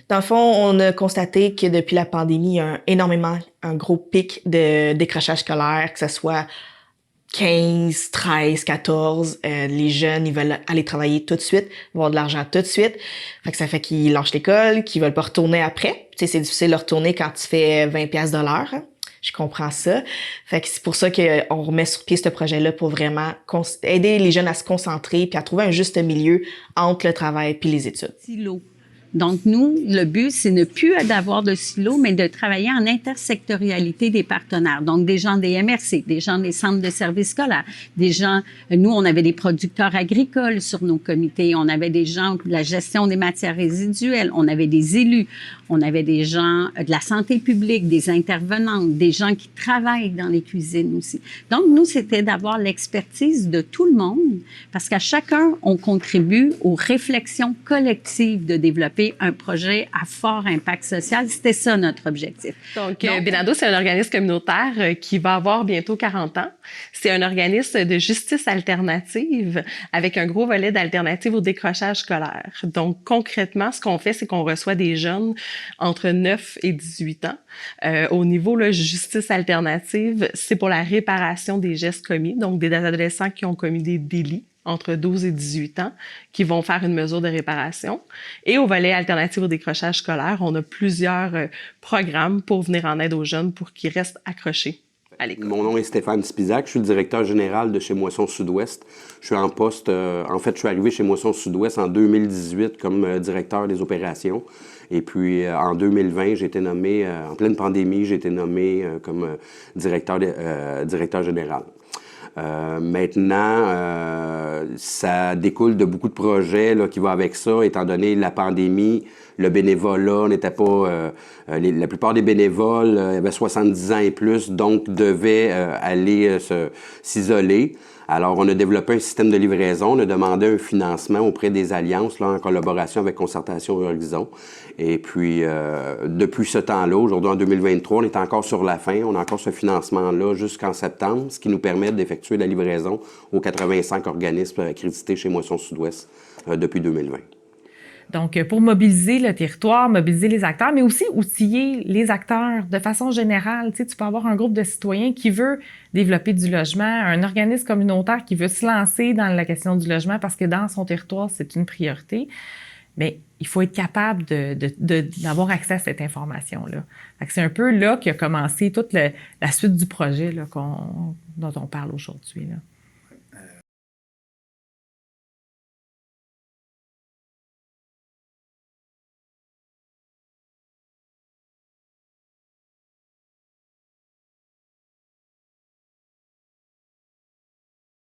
Dans le fond, on a constaté que depuis la pandémie, il y a un gros pic de décrochage scolaire, que ce soit 15, 13, 14. Les jeunes, ils veulent aller travailler tout de suite, avoir de l'argent tout de suite. Fait que ça fait qu'ils lâchent l'école, qu'ils veulent pas retourner après. Tu sais, c'est difficile de retourner quand tu fais 20 pièces de l'heure. Hein. Je comprends ça. Fait que c'est pour ça qu'on remet sur pied ce projet-là pour vraiment aider les jeunes à se concentrer puis à trouver un juste milieu entre le travail puis les études. Silo. Donc, nous, le but, c'est ne plus d'avoir de silo, mais de travailler en intersectorialité des partenaires. Donc, des gens des MRC, des gens des centres de services scolaires, des gens, nous, on avait des producteurs agricoles sur nos comités, on avait des gens de la gestion des matières résiduelles, on avait des élus, on avait des gens de la santé publique, des intervenantes, des gens qui travaillent dans les cuisines aussi. Donc, nous, c'était d'avoir l'expertise de tout le monde, parce qu'à chacun, on contribue aux réflexions collectives de développer un projet à fort impact social. C'était ça notre objectif. Donc Benado, c'est un organisme communautaire qui va avoir bientôt 40 ans. C'est un organisme de justice alternative avec un gros volet d'alternative au décrochage scolaire. Donc concrètement, ce qu'on fait, c'est qu'on reçoit des jeunes entre 9 et 18 ans. Au niveau là, justice alternative, c'est pour la réparation des gestes commis, donc des adolescents qui ont commis des délits entre 12 et 18 ans, qui vont faire une mesure de réparation. Et au volet alternative au décrochage scolaire, on a plusieurs programmes pour venir en aide aux jeunes pour qu'ils restent accrochés à l'école. Mon nom est Stéphane Spisac, je suis le directeur général de chez Moisson Sud-Ouest. Je suis en poste, en fait, je suis arrivé chez Moisson Sud-Ouest en 2018 comme directeur des opérations. Et puis, en 2020, j'ai été nommé, en pleine pandémie, j'ai été nommé comme directeur général. Maintenant, ça découle de beaucoup de projets là, qui vont avec ça, étant donné la pandémie, le bénévolat n'était pas... la plupart des bénévoles avaient 70 ans et plus, donc devaient aller s'isoler. Alors, on a développé un système de livraison, on a demandé un financement auprès des alliances, là, en collaboration avec Concertation Horizon. Et puis, depuis ce temps-là, aujourd'hui en 2023, on est encore sur la fin, on a encore ce financement-là jusqu'en septembre, ce qui nous permet d'effectuer la livraison aux 85 organismes accrédités chez Moisson Sud-Ouest depuis 2020. Donc, pour mobiliser le territoire, mobiliser les acteurs, mais aussi outiller les acteurs de façon générale. Tu sais, tu peux avoir un groupe de citoyens qui veut développer du logement, un organisme communautaire qui veut se lancer dans la question du logement parce que dans son territoire, c'est une priorité. Mais il faut être capable d'avoir accès à cette information-là. C'est un peu là qu'a commencé toute la suite du projet là, dont on parle aujourd'hui. Là.